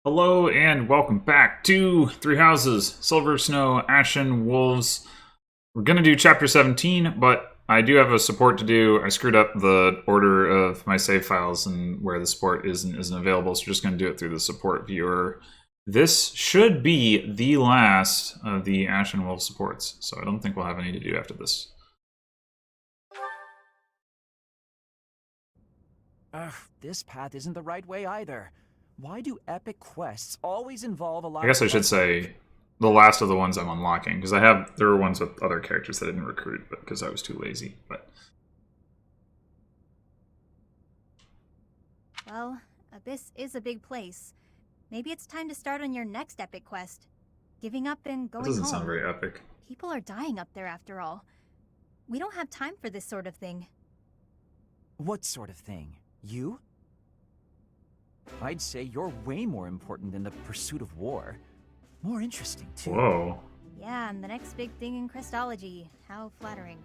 Hello and welcome back to Three Houses, Silver Snow, Ashen Wolves. We're going to do Chapter 17, but I do have a support to do. I screwed up the order of my save files and where the support isn't available, so we're just going to do it through the support viewer. This should be the last of the Ashen Wolves supports, so I don't think we'll have any to do after this. Ugh, this path isn't the right way either. Why do epic quests always involve a lot I guess of I should say the last of the ones I'm unlocking, because there were ones with other characters that I didn't recruit, but because I was too lazy. But Well, Abyss is a big place. Maybe it's time to start on your next epic quest. Giving up and going that doesn't home. sound very epic. People are dying up there after all. We don't have time for this sort of thing. What sort of thing? You? I'd say you're way more important than the pursuit of war. More interesting, too. Whoa. Yeah, and the next big thing in Christology. How flattering.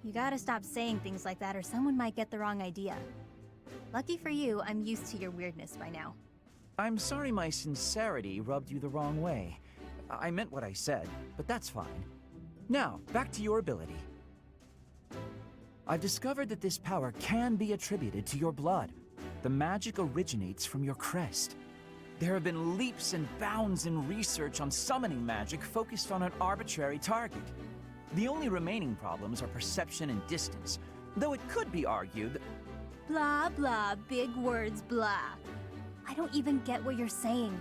You gotta stop saying things like that or someone might get the wrong idea. Lucky for you, I'm used to your weirdness by now. I'm sorry my sincerity rubbed you the wrong way. I meant what I said, but that's fine. Now, back to your ability. I've discovered that this power can be attributed to your blood. The magic originates from your crest. There have been leaps and bounds in research on summoning magic focused on an arbitrary target. The only remaining problems are perception and distance, though it could be argued that... Blah, blah, big words, blah. I don't even get what you're saying.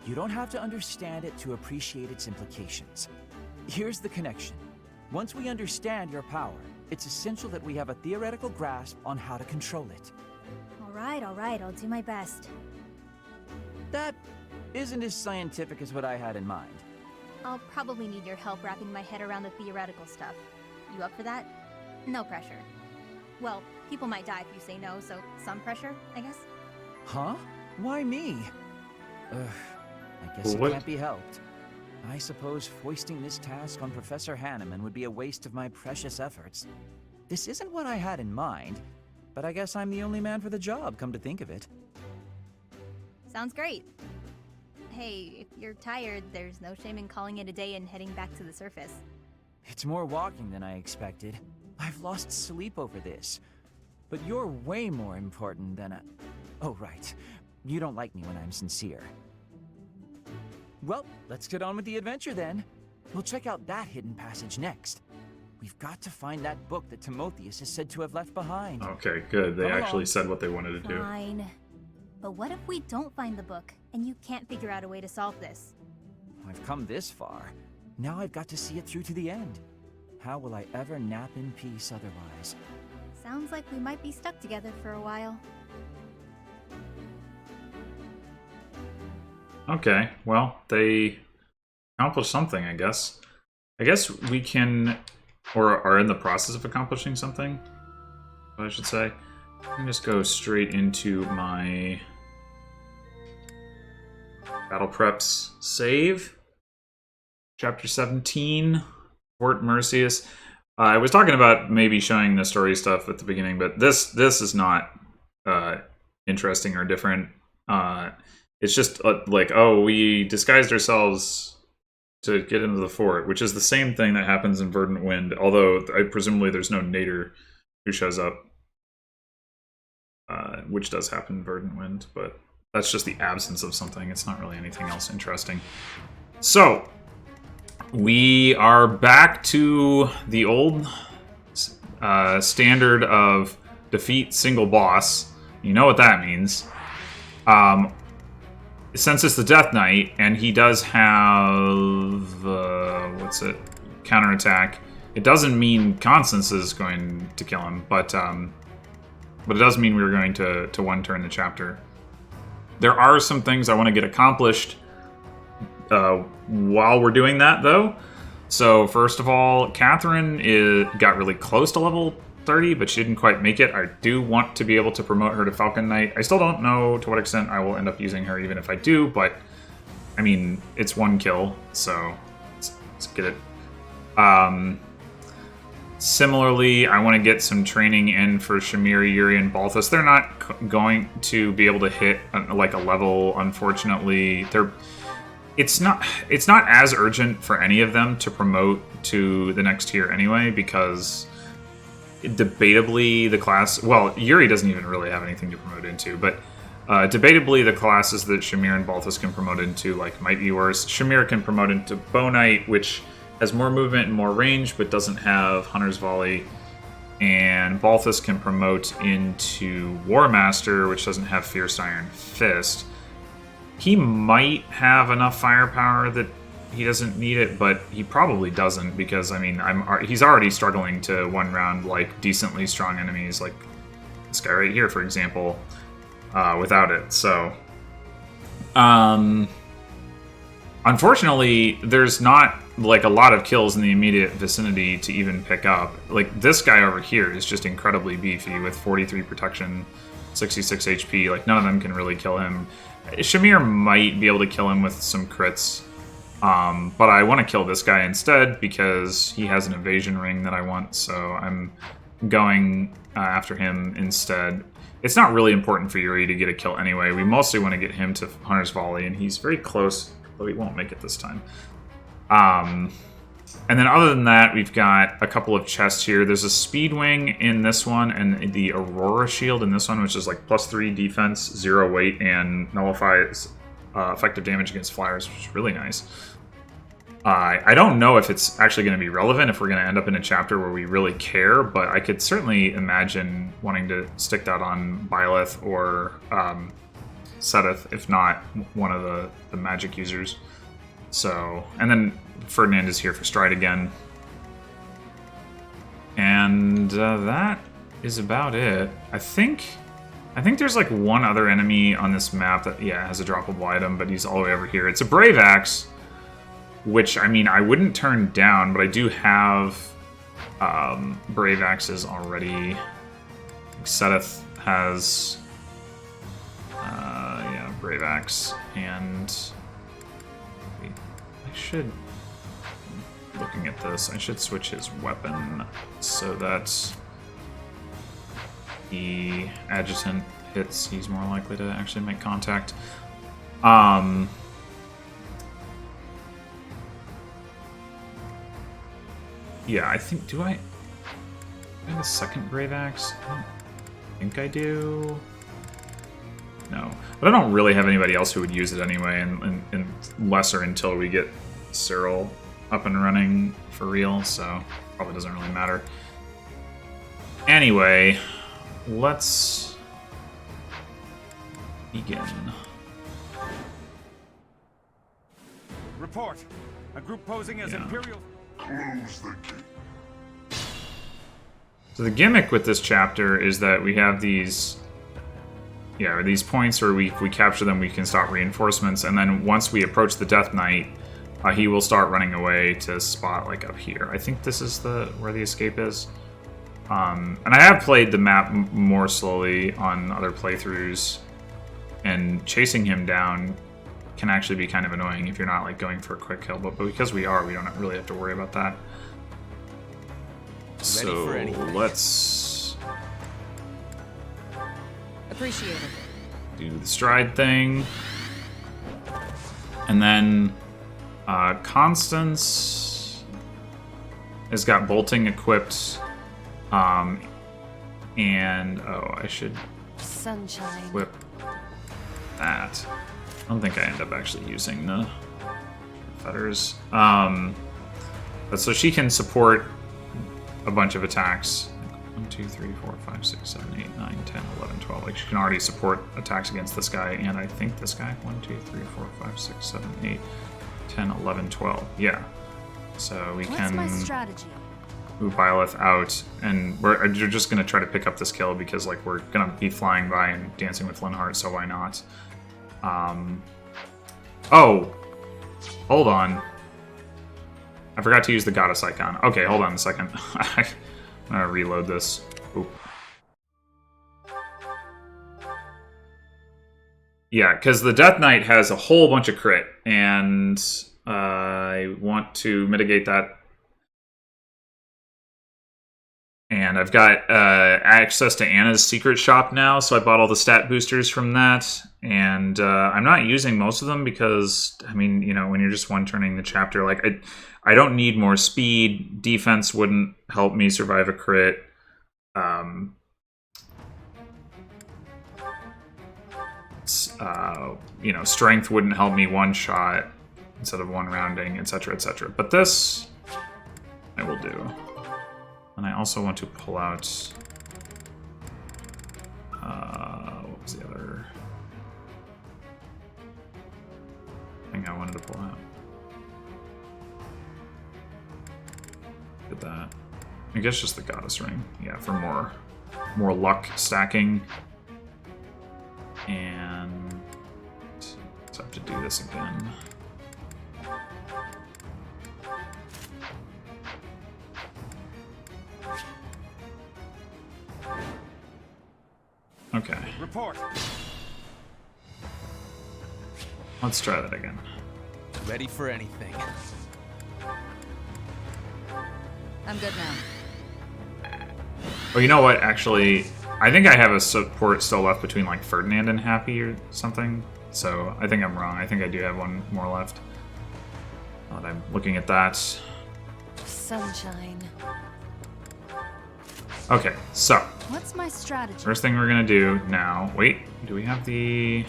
You don't have to understand it to appreciate its implications. Here's the connection. Once we understand your power, it's essential that we have a theoretical grasp on how to control it. All right, I'll do my best. That isn't as scientific as what I had in mind. I'll probably need your help wrapping my head around the theoretical stuff. You up for that? No pressure. Well, people might die if you say no, so some pressure, I guess. Huh? Why me? Ugh, I guess it What? can't be helped. I suppose foisting this task on Professor Hanneman would be a waste of my precious efforts. This isn't what I had in mind, but I guess I'm the only man for the job, come to think of it. Sounds great. Hey, if you're tired, there's no shame in calling it a day and heading back to the surface. It's more walking than I expected. I've lost sleep over this. But you're way more important than a... Oh, right. You don't like me when I'm sincere. Well, let's get on with the adventure then. We'll check out that hidden passage next. We've got to find that book that Timotheus is said to have left behind. Okay, good. They Come actually along. said what they wanted to do. Fine. But what if we don't find the book, and you can't figure out a way to solve this? I've come this far. Now I've got to see it through to the end. How will I ever nap in peace otherwise? Sounds like we might be stuck together for a while. Okay, well, they accomplished something, I guess. I guess we can, or are in the process of accomplishing something, I should say. I can just go straight into my Battle Preps save. Chapter 17, Fort Mercius. I was talking about maybe showing the story stuff at the beginning, but this is not interesting or different. It's just like, oh, we disguised ourselves to get into the fort, which is the same thing that happens in Verdant Wind, although presumably there's no Nader who shows up, which does happen in Verdant Wind, but that's just the absence of something. It's not really anything else interesting. So, we are back to the old standard of defeat single boss. You know what that means. Since it's the Death Knight, and he does have counterattack. It doesn't mean Constance is going to kill him, but it does mean we're going to one turn the chapter. There are some things I want to get accomplished while we're doing that, though. So first of all, Catherine got really close to level 30, but she didn't quite make it. I do want to be able to promote her to Falcon Knight. I still don't know to what extent I will end up using her, even if I do, but I mean, it's one kill, so let's get it. Similarly, I want to get some training in for Shamir, Yuri, and Balthus. They're not going to be able to hit like a level, unfortunately. It's not as urgent for any of them to promote to the next tier anyway, because debatably the class... Well, Yuri doesn't even really have anything to promote into, but debatably the classes that Shamir and Balthus can promote into like might be worse. Shamir can promote into Bow Knight, which has more movement and more range, but doesn't have Hunter's Volley. And Balthus can promote into War Master, which doesn't have Fierce Iron Fist. He might have enough firepower that he doesn't need it, but he probably doesn't, because, I mean, he's already struggling to one-round, like, decently strong enemies, like this guy right here, for example, without it, so... Unfortunately, there's not like a lot of kills in the immediate vicinity to even pick up. Like this guy over here is just incredibly beefy with 43 protection, 66 HP. Like none of them can really kill him. Shamir might be able to kill him with some crits, but I want to kill this guy instead because he has an evasion ring that I want. So I'm going after him instead. It's not really important for Yuri to get a kill anyway. We mostly want to get him to Hunter's Volley, and he's very close. But he won't make it this time. And then other than that, we've got a couple of chests here. There's a Speed Wing in this one, and the Aurora Shield in this one, which is like +3 defense, 0 weight, and nullifies effective damage against flyers, which is really nice. I don't know if it's actually going to be relevant, if we're going to end up in a chapter where we really care, but I could certainly imagine wanting to stick that on Byleth or... Sethith, if not one of the magic users. So, and then Ferdinand is here for Stride again. And that is about it. I think there's like one other enemy on this map that, yeah, has a droppable item, but he's all the way over here. It's a Brave Axe, which, I mean, I wouldn't turn down, but I do have Brave Axes already. Sethith has... yeah, Brave Axe, and I should, looking at this, I should switch his weapon so that the adjutant hits, he's more likely to actually make contact. Yeah, I think, do I have a second Brave Axe? I don't think I do. No, but I don't really have anybody else who would use it anyway, and lesser until we get Cyril up and running for real, so probably doesn't really matter. Anyway, let's begin. Report. A group posing as Imperial... Close the gate. So the gimmick with this chapter is that we have these... Yeah, these points where if we capture them, we can stop reinforcements, and then once we approach the Death Knight, he will start running away to spot like up here. I think this is where the escape is. And I have played the map more slowly on other playthroughs, and chasing him down can actually be kind of annoying if you're not like going for a quick kill, but because we are, we don't really have to worry about that. So let's... Appreciate it. Do the Stride thing. And then Constance has got bolting equipped. And oh, I should Sunshine. equip that. I don't think I end up actually using the fetters. But so she can support a bunch of attacks. 1, 2, 3, 4, 5, 6, 7, 8, 9, 10, 11, 12. Like, she can already support attacks against this guy, and I think this guy. 1, 2, 3, 4, 5, 6, 7, 8, 10, 11, 12. Yeah. So we What's my can strategy? move Byleth out, and we're just going to try to pick up this kill because, like, we're going to be flying by and dancing with Linhardt, so why not? Oh! Hold on. I forgot to use the Goddess icon. Okay, hold on a second. I'm gonna reload this. Oop. Yeah, because the Death Knight has a whole bunch of crit, and I want to mitigate that And I've got access to Anna's secret shop now, so I bought all the stat boosters from that. And I'm not using most of them because, I mean, you know, when you're just one-turning the chapter, like, I don't need more speed. Defense wouldn't help me survive a crit. You know, strength wouldn't help me one shot instead of one rounding, etc., etc. But this, I will do. And I also want to pull out... what was the other thing I wanted to pull out? Did that. I guess just the Goddess Ring. Yeah, for more luck stacking. And... so I have to do this again. Okay. Report. Let's try that again. Ready for anything. I'm good now. Oh, you know what? Actually, I think I have a support still left between like Ferdinand and Happy or something. So I think I'm wrong. I think I do have one more left. Now that I'm looking at that. Sunshine. Okay, so What's my strategy? first thing we're gonna do now. Wait, do we have the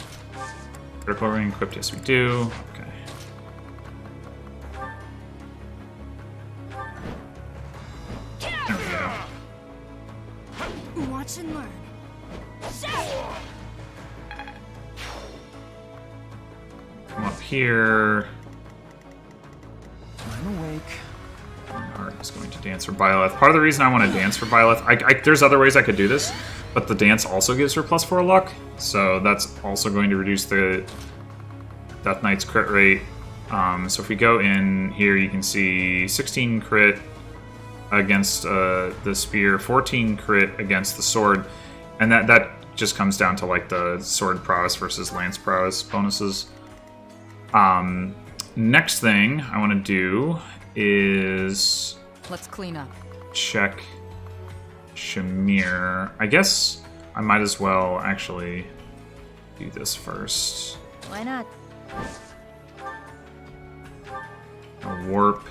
critical ring equipped? Yes, we do. Okay. There we go. Watch and learn. Come up here. I'm awake. Art is going to dance for Byleth. Part of the reason I want to dance for Byleth, there's other ways I could do this, but the dance also gives her +4 luck, so that's also going to reduce the Death Knight's crit rate. So if we go in here, you can see 16 crit against the spear, 14 crit against the sword, and that just comes down to like the sword prowess versus lance prowess bonuses. Next thing I want to do is Let's clean up. check Shamir. I guess I might as well actually do this first. Why not? A warp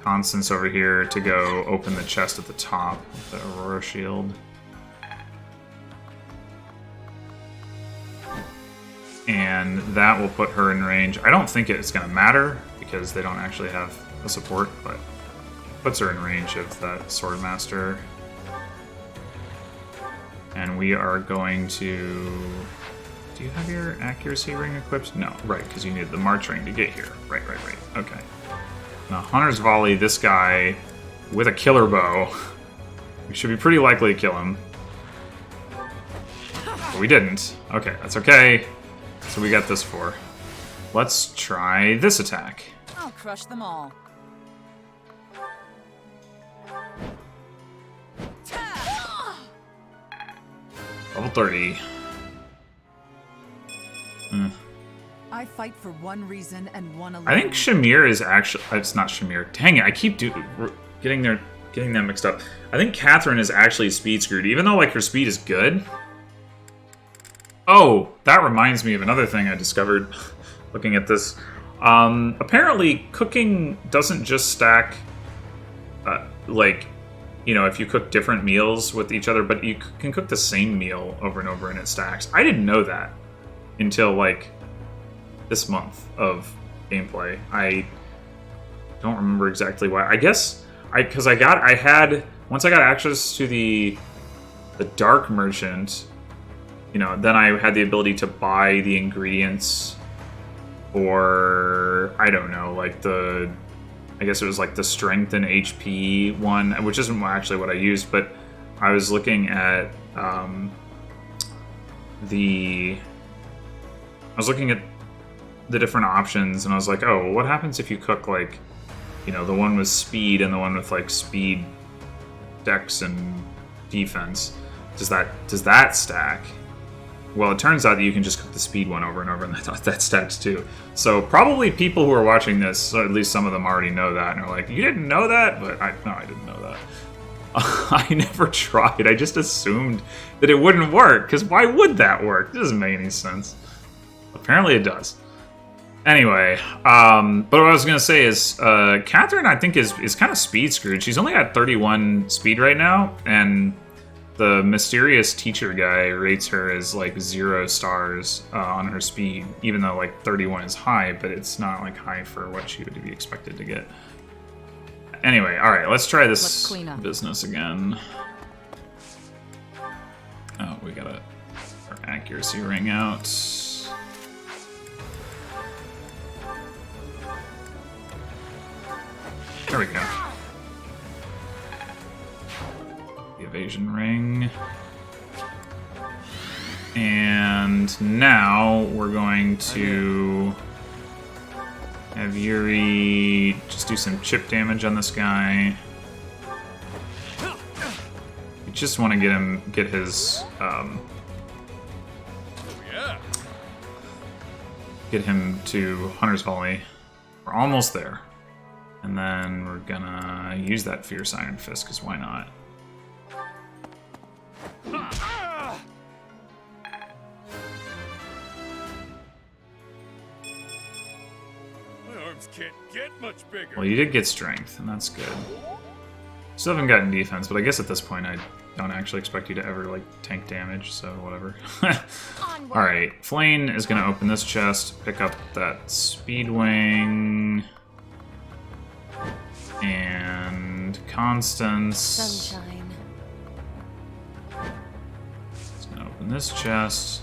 Constance over here to go open the chest at the top with the Aurora Shield. And that will put her in range. I don't think it's going to matter because they don't actually have a support, but puts her in range of that Swordmaster. And we are going to... Do you have your accuracy ring equipped? No, right, because you need the March ring to get here. Right. Okay. Now, Hunter's Volley, this guy with a killer bow. We should be pretty likely to kill him. But we didn't. Okay, that's okay. So we got this for. Let's try this attack. I'll crush them all. Level 30. I fight for one reason and one alone. I think Shamir is actually... It's not Shamir. Dang it, I keep getting them mixed up. I think Catherine is actually speed screwed, even though like her speed is good. Oh, that reminds me of another thing I discovered looking at this. Apparently, cooking doesn't just stack, like, you know, if you cook different meals with each other, but you can cook the same meal over and over and it stacks. I didn't know that until, like, this month of gameplay. I don't remember exactly why. I guess, once I got access to the Dark Merchant, you know, then I had the ability to buy the ingredients for, I don't know, like I guess it was like the strength and HP one, which isn't actually what I used, but I was looking at the different options, and I was like, oh, well, what happens if you cook, like, you know, the one with speed and the one with, like, speed, dex, and defense? Does that stack? Well, it turns out that you can just cook the speed one over and over, and I thought that stacks too. So probably people who are watching this, or at least some of them already know that, and are like, you didn't know that? But no, I didn't know I never tried. I just assumed that it wouldn't work, because why would that work? It doesn't make any sense. Apparently it does. Anyway, but what I was going to say is, Catherine, I think, is kind of speed screwed. She's only at 31 speed right now, and the mysterious teacher guy rates her as, like, 0 stars on her speed, even though, like, 31 is high, but it's not, like, high for what she would be expected to get. Anyway, alright, let's try this business again. Oh, we got our accuracy ring out. There we go. The evasion ring. And now we're going to have Yuri just do some chip damage on this guy. We just want to get his, get him to Hunter's Volley. We're almost there. And then we're gonna use that Fierce Iron Fist, because why not? My arms can't get much bigger. Well, you did get strength, and that's good. Still haven't gotten defense, but I guess at this point I don't actually expect you to ever, like, tank damage, so whatever. Alright, Flane is gonna open this chest, pick up that Speed Wing... and Constance. Sunshine. It's gonna open this chest,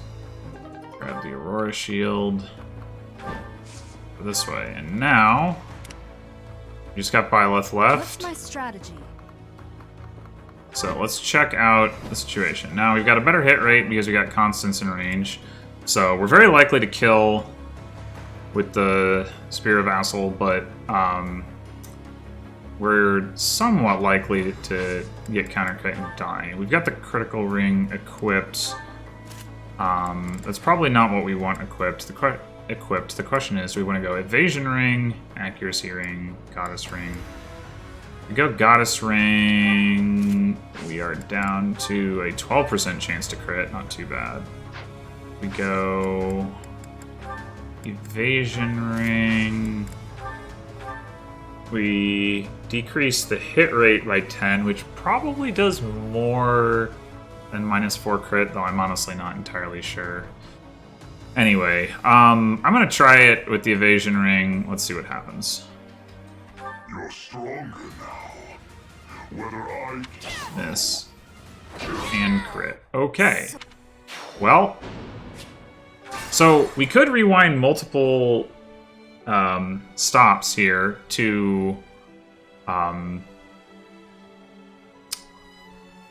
grab the Aurora Shield, go this way, and now you just got Byleth left. What's my strategy? So let's check out the situation. Now we've got a better hit rate because we got Constance in range, so we're very likely to kill with the Spear of Assel, but we're somewhat likely to get counter-crit and die. We've got the critical ring equipped. That's probably not what we want equipped. The question is, do we want to go evasion ring, accuracy ring, goddess ring? If we go goddess ring, we are down to a 12% chance to crit, not too bad. We go evasion ring. We decrease the hit rate by 10, which probably does more than -4 crit, though I'm honestly not entirely sure. Anyway, I'm gonna try it with the evasion ring. Let's see what happens. You're stronger now. Whether I Miss. And crit. Okay. Well, so we could rewind multiple stops here to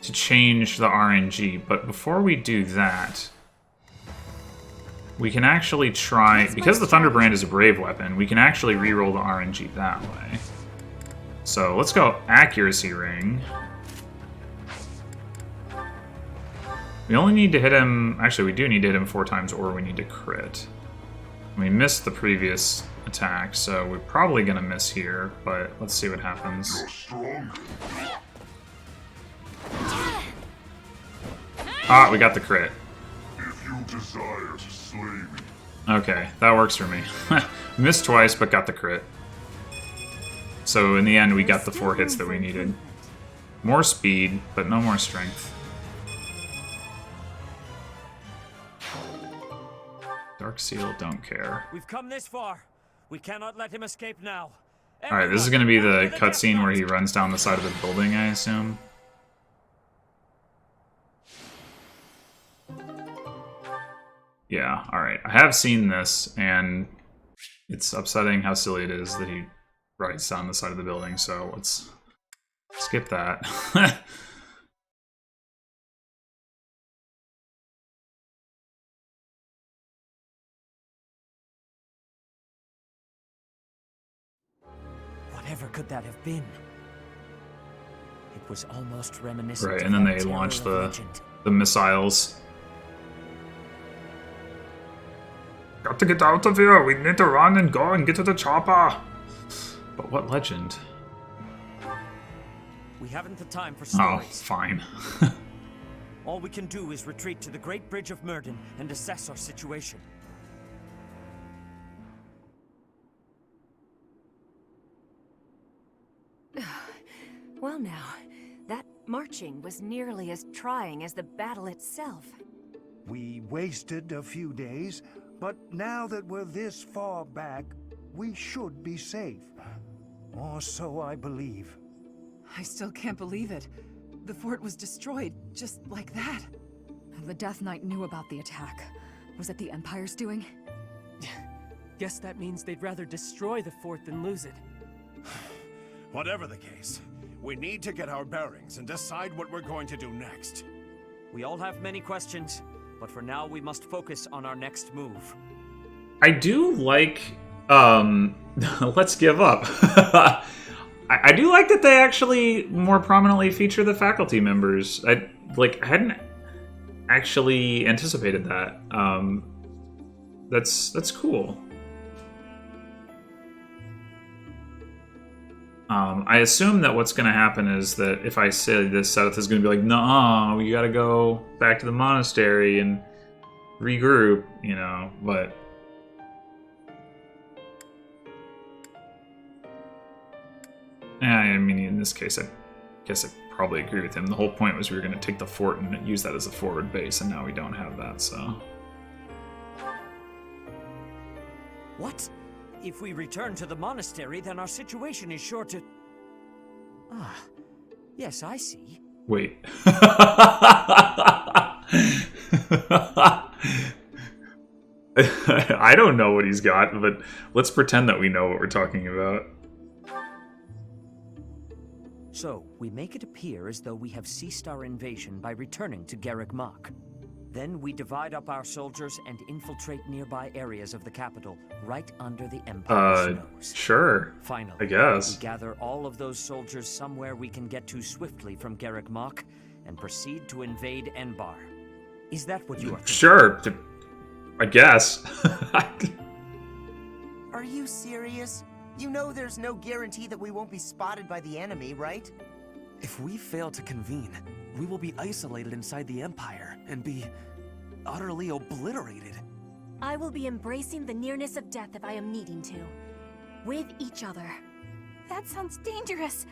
change the RNG, but before we do that, we can actually try, because the Thunderbrand is a brave weapon, we can actually reroll the RNG that way. So let's go accuracy ring. We only need to hit him, actually we do need to hit him 4 times, or we need to crit. We missed the previous attack, so we're probably gonna miss here, but let's see what happens. you're stronger. Ah, we got the crit. If you desire to slay me, Okay, that works for me. Missed twice, but got the crit. So in the end, we got the 4 hits that we needed. More speed, but no more strength. Dark Seal, don't care. We've come this far. We cannot let him escape now. Alright, this is going to be the cutscene where he runs down the side of the building, I assume. Yeah, alright. I have seen this, and it's upsetting how silly it is that he rides down the side of the building, so let's skip that. Whatever could that have been? It was almost reminiscent Right, of and then that they terror launch of the legend. missiles. Got to get out of here! We need to run and go and get to the chopper! But what legend? We haven't the time for Oh, stories. fine. All we can do is retreat to the Great Bridge of Myrden and assess our situation. Well now, that marching was nearly as trying as the battle itself. We wasted a few days, but now that we're this far back, we should be safe. Or so I believe. I still can't believe it. The fort was destroyed, just like that. The Death Knight knew about the attack. Was it the Empire's doing? Guess that means they'd rather destroy the fort than lose it. Whatever the case, we need to get our bearings and decide what we're going to do next. We all have many questions, but for now we must focus on our next move. I do like, let's give up. I do like that they actually more prominently feature the faculty members. I hadn't actually anticipated that. That's cool. I assume that what's going to happen is that if I say this, Seth is going to be like, "Nah, you got to go back to the monastery and regroup," you know. But I mean, in this case, I guess I probably agree with him. The whole point was we were going to take the fort and use that as a forward base, and now we don't have that, so. What? If we return to the monastery, then our situation is sure to... Ah, yes, I see. Wait. I don't know what he's got, but let's pretend that we know what we're talking about. So, we make it appear as though we have ceased our invasion by returning to Garreg Mach. Then we divide up our soldiers and infiltrate nearby areas of the capital, right under the Empire's nose. Sure. Finally, I guess. we gather all of those soldiers somewhere we can get to swiftly from Garreg Mach, and proceed to invade Enbar. Is that what you are thinking? Sure. I guess. Are you serious? You know there's no guarantee that we won't be spotted by the enemy, right? If we fail to convene, we will be isolated inside the Empire and be utterly obliterated. I will be embracing the nearness of death if I am needing to. With each other. That sounds dangerous.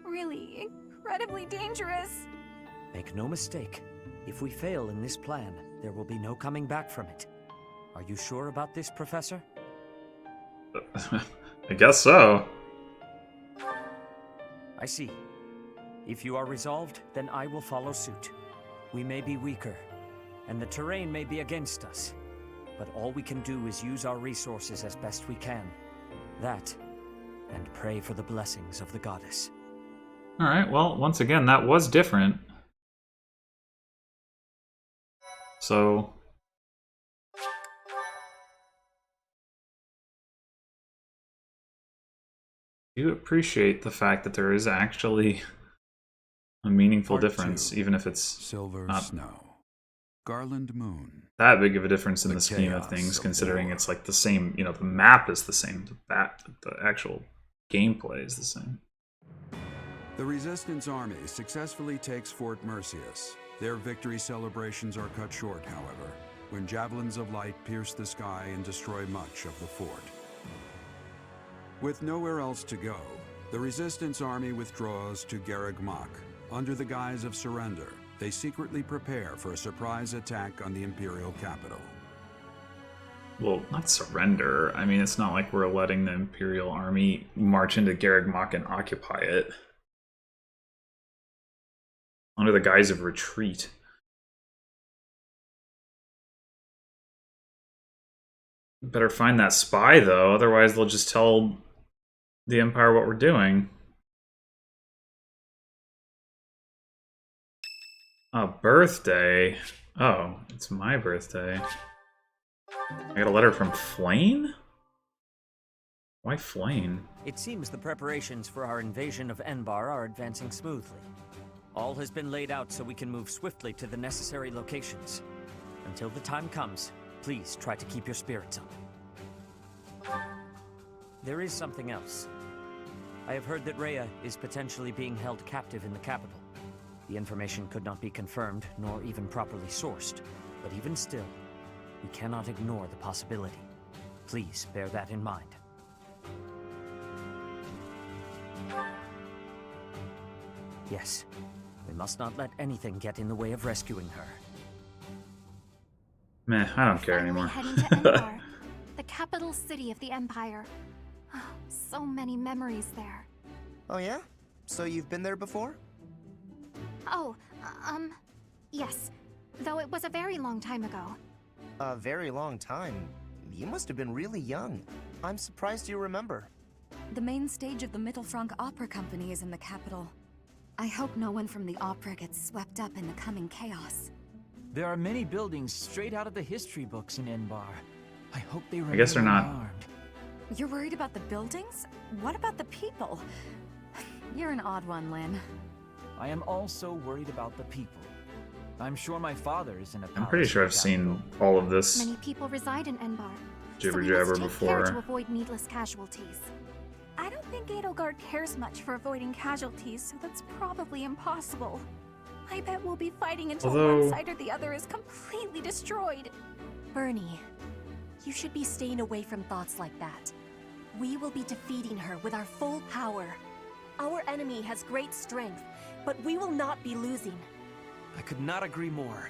Really, incredibly dangerous. Make no mistake, if we fail in this plan, there will be no coming back from it. Are you sure about this, Professor? I guess so. I see. If you are resolved, then I will follow suit. We may be weaker, and the terrain may be against us, but all we can do is use our resources as best we can. That, and pray for the blessings of the goddess. Alright, well, once again, that was different. So... I do appreciate the fact that there is actually a meaningful difference, even if it's Silver not Snow, Garland Moon. That big of a difference in the scheme of things, considering it's like the same, you know, the map is the same, the actual gameplay is the same. The Resistance Army successfully takes Fort Merceus. Their victory celebrations are cut short, however, when javelins of light pierce the sky and destroy much of the fort. With nowhere else to go, the Resistance Army withdraws to Garreg Mach. Under the guise of surrender, they secretly prepare for a surprise attack on the Imperial capital. Well, not surrender. I mean, it's not like we're letting the Imperial Army march into Garreg Mach and occupy it. Under the guise of retreat. Better find that spy, though, otherwise they'll just tell the Empire what we're doing. A birthday? Oh, it's my birthday. I got a letter from Flayn? Why Flayn? It seems the preparations for our invasion of Enbar are advancing smoothly. All has been laid out so we can move swiftly to the necessary locations. Until the time comes, please try to keep your spirits up. There is something else. I have heard that Rhea is potentially being held captive in the capital. The information could not be confirmed, nor even properly sourced. But even still, we cannot ignore the possibility. Please bear that in mind. Yes, we must not let anything get in the way of rescuing her. Meh, I don't care Finally anymore. heading to Endar, the capital city of the Empire. Oh, so many memories there. Oh yeah? So you've been there before? Oh, yes. Though it was a very long time ago. A very long time. You must have been really young. I'm surprised you remember. The main stage of the Mittelfrank Opera Company is in the capital. I hope no one from the opera gets swept up in the coming chaos. There are many buildings straight out of the history books in Enbar. I hope they remain I guess they're not. unharmed. You're worried about the buildings? What about the people? You're an odd one, Lynn. I am also worried about the people. I'm sure my father is in a I'm pretty sure I've seen all of this Many people reside in Enbar. jibber so we must jabber take care to before. avoid needless casualties. I don't think Edelgard cares much for avoiding casualties, so that's probably impossible. I bet we'll be fighting until Although- one side or the other is completely destroyed. Bernie, you should be staying away from thoughts like that. We will be defeating her with our full power. Our enemy has great strength, but we will not be losing. I could not agree more.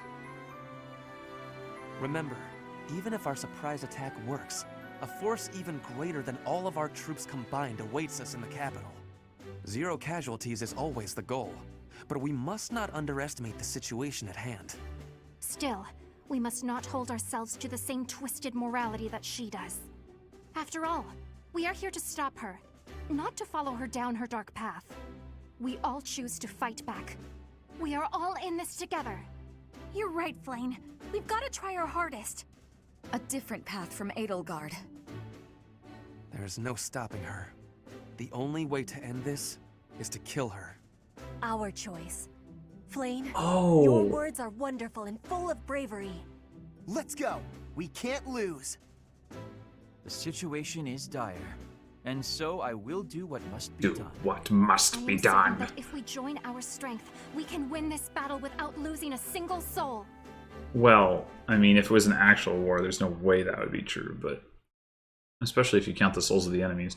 Remember, even if our surprise attack works, a force even greater than all of our troops combined awaits us in the capital. 0 casualties is always the goal, but we must not underestimate the situation at hand. Still, we must not hold ourselves to the same twisted morality that she does. After all, we are here to stop her, not to follow her down her dark path. We all choose to fight back. We are all in this together. You're right, Flane. We've got to try our hardest. A different path from Edelgard. There is no stopping her. The only way to end this is to kill her. Our choice. Flane, Oh. your words are wonderful and full of bravery. Let's go. We can't lose. The situation is dire, and so I will do what must be Do done. what must I be am certain done. that if we join our strength, we can win this battle without losing a single soul. Well, I mean, if it was an actual war, there's no way that would be true, but especially if you count the souls of the enemies.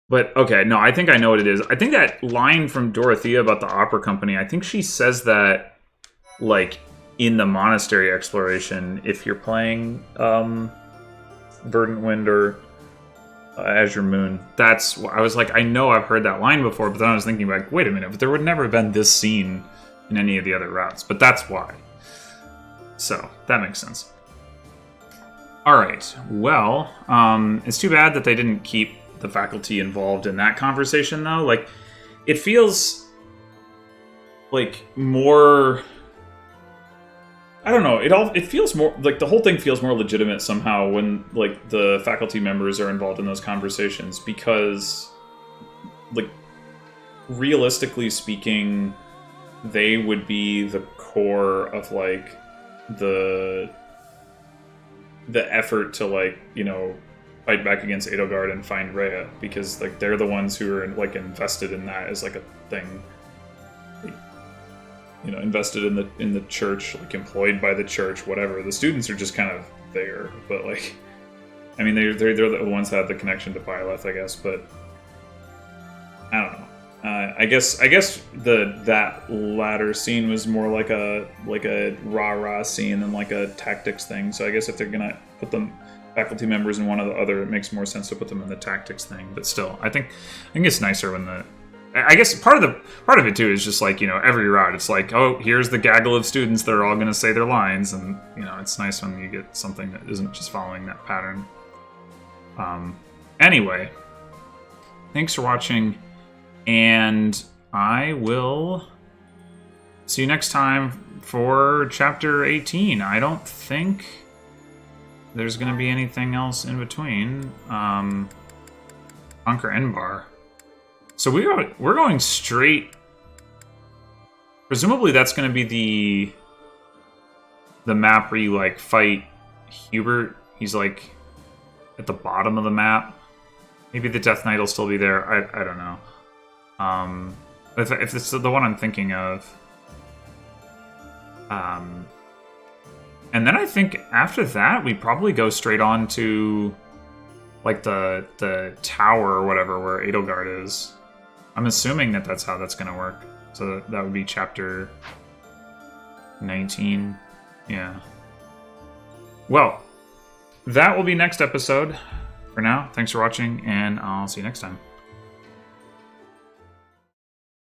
But okay, no, I think I know what it is. I think that line from Dorothea about the opera company, I think she says that like in the monastery exploration if you're playing Verdant Wind or Azure Moon. That's I was like, I know I've heard that line before, but then I was thinking like, wait a minute, but there would never have been this scene in any of the other routes. But that's why. So, that makes sense. Alright, well, it's too bad that they didn't keep the faculty involved in that conversation, though. Like, it feels like more... I don't know, it feels more... Like, the whole thing feels more legitimate somehow when, like, the faculty members are involved in those conversations, because, like, realistically speaking, they would be the core of, like, the effort to, like, you know, fight back against Edelgard and find Rhea, because like they're the ones who are like invested in that as like a thing, like, you know, invested in the church, like employed by the church, whatever. The students are just kind of there, but like, I mean, they're the ones that have the connection to Byleth, I guess, but I don't know. I guess that latter scene was more like a rah-rah scene than like a tactics thing. So I guess if they're gonna put them faculty members in one or the other, it makes more sense to put them in the tactics thing. But still, I think it's nicer when I guess part of it too is just like, you know, every route it's like, oh, here's the gaggle of students that are all gonna say their lines, and you know, it's nice when you get something that isn't just following that pattern. Anyway, thanks for watching. And I will see you next time for Chapter 18. I don't think there's going to be anything else in between. Conquer Enbar. So we're going straight... Presumably that's going to be the map where you, like, fight Hubert. He's, like, at the bottom of the map. Maybe the Death Knight will still be there. I don't know. If it's the one I'm thinking of. And then I think after that we probably go straight on to like the tower or whatever where Edelgard is. I'm assuming that that's how that's gonna work. So that would be chapter 19. Yeah. Well, that will be next episode. For now, thanks for watching, and I'll see you next time.